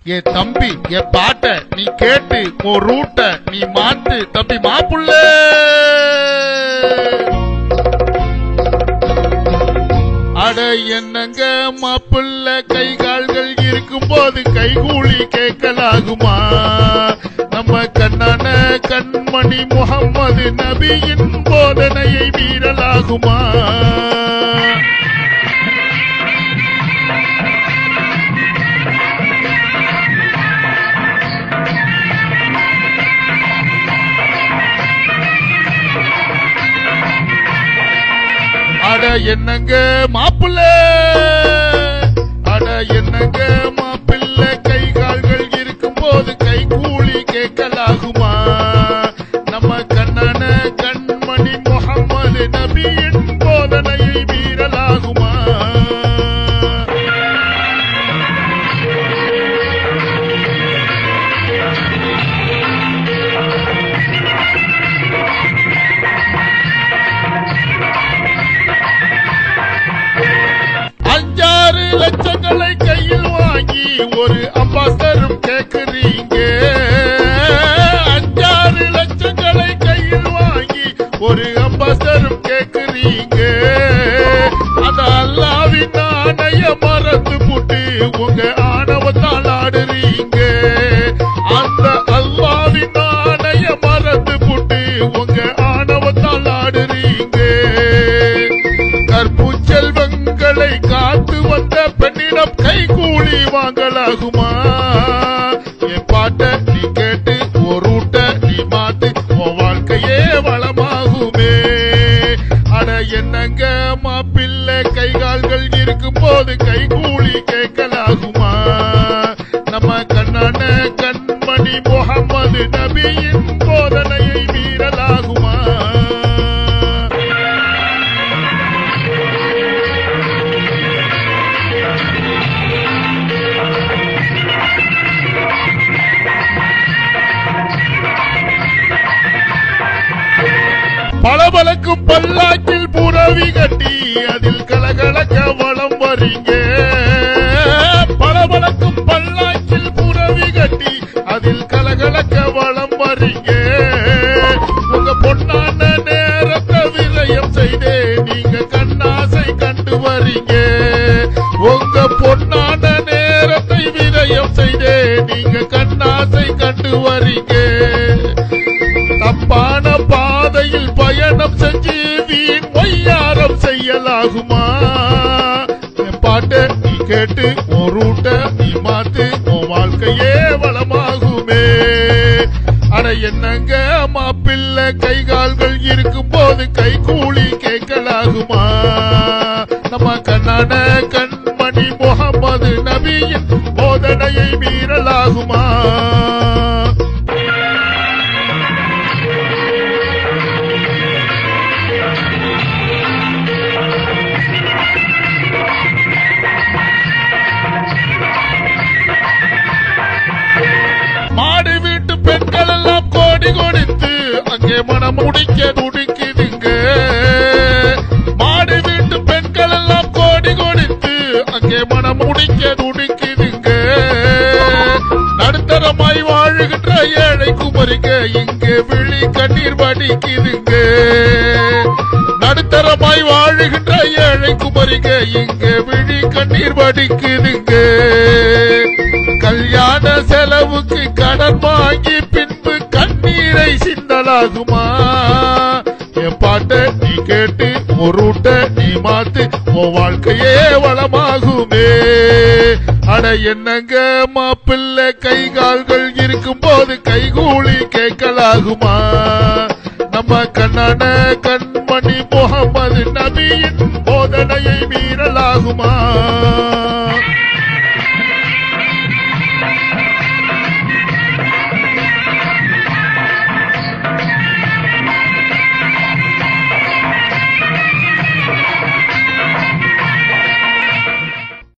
ஏ தம்பி ஏ பாட்ட நீ கேட்டு உன் ரூட்ட நீ மாத்து தம்பி மாப்புள்ள. அட என்னங்க மாப்புள்ள கை கால்கள் இருக்கும் போது கைகூலி கேட்கலாகுமா? நம்ம கண்ணான கண்மணி முகம்மது நபியின் போதனையை மீறலாகுமா? அட என்னங்க மாப்பிள்ள, அட என்னங்க மாப்பிள்ள கை கால்கள் இருக்கும் போது கை கூலி கேட்கலாகுமா? நம்ம கண்ணான கண்மணி முகம்மது நபியின் போதனையை மீறலாகுமா? லட்சங்களை கையில் வாங்கி ஒரு அம்பாசடரும் கேட்கிறீங்க. 5-6 லட்சங்களை கையில் வாங்கி ஒரு அம்பாசடரும் கேட்கிறீங்க. அத அல்லாவின் ஆணைய மறந்து போட்டு உங்க ஆணவத்தால் ஆடுறீங்க. அந்த அல்லாவின் ஆணைய மறந்து போட்டு உங்க ஆணவத்தால் ஆடுறீங்க. கற்பு செல்வங்களை காத்து வந்த பெண்ணிடம் கை கூலி வாங்கலாகுமா? என் பாட்ட நீ கேட்டு ஒரு ரூட்ட நீ மாத்து உன் வாழ்க்கையே வளமாகுமே. அட என்னங்க மாப்பிள்ளை கை கால்கள் இருக்கும் போது கை கூலி கேட்கலாகுமா? நம்ம கண்ணான கண்மணி முகம்மது நபியின் போதனையை மீறலாகுமா? பளபளக்கும் பல்லாக்கில் புறவி கட்டி அதில் கலகலக்க வளம் வரீங்க. பளபளக்கும் பல்லாக்கில் புறவி கட்டி அதில் கலகலக்க வளம் வரீங்க. உங்க பொன்னான நேரத்தை விரயம் செய்தே நீங்க கண்ணாசை கண்டு வரீங்க. உங்க பொன்னான நேரத்தை விரயம் செய்தே நீங்க கண்ணாசை கண்டு வரீங்க. தப்பான பாதையில் பயணம் செஞ்சு வீண் பொய்யாரம் செய்யலாகுமா? என் பாட்ட நீ கேட்டு உன் ரூட்ட நீ மாத்து உன் வாழ்க்கையே வளமாகுமே. அட என்னங்க மாப்பிள்ளை கை கால்கள் இருக்கும் போது கை கூலி கேட்கலாகுமா? நம்ம கண்ணான கண்மணி முகம்மது நபியின் போதனையை மீறலாகுமா? மாடு வீட்டு பெண்கள் எல்லாம் கோடி கொடுத்து அங்கே மனம் முடிக்க துடிக்குதுங்க. மாடு வீட்டு பெண்கள் எல்லாம் கோடி கொடுத்து அங்கே மனம் முடிக்க துடிக்குதுங்க. நடுத்தரமாய் வாழுகின்ற ஏழை குமரிங்க இங்கே விழி கண்ணீர் வடிக்குதுங்க. நடுத்தரமாய் வாழுகின்ற ஏழை குமரிங்க இங்கே விழி கண்ணீர் வடிக்குதுங்க. கல்யாண செலவுக்கு கடன் வாங்கி பின்பு கண்ணீரை சிந்தலாகுமா? என் பாட்ட நீ கேட்டு ஒரு ரூட்ட நீ மாத்து உன் வாழ்க்கையே வளமாகுமே. அட என்னங்க மாப்பிள்ளை கை கால்கள் இருக்கும் போது கைகூலி கேட்கலாகுமா? நம்ம கண்ணான கண்மணி முகம்மது நபியின் போதனையை மீறலாகுமா?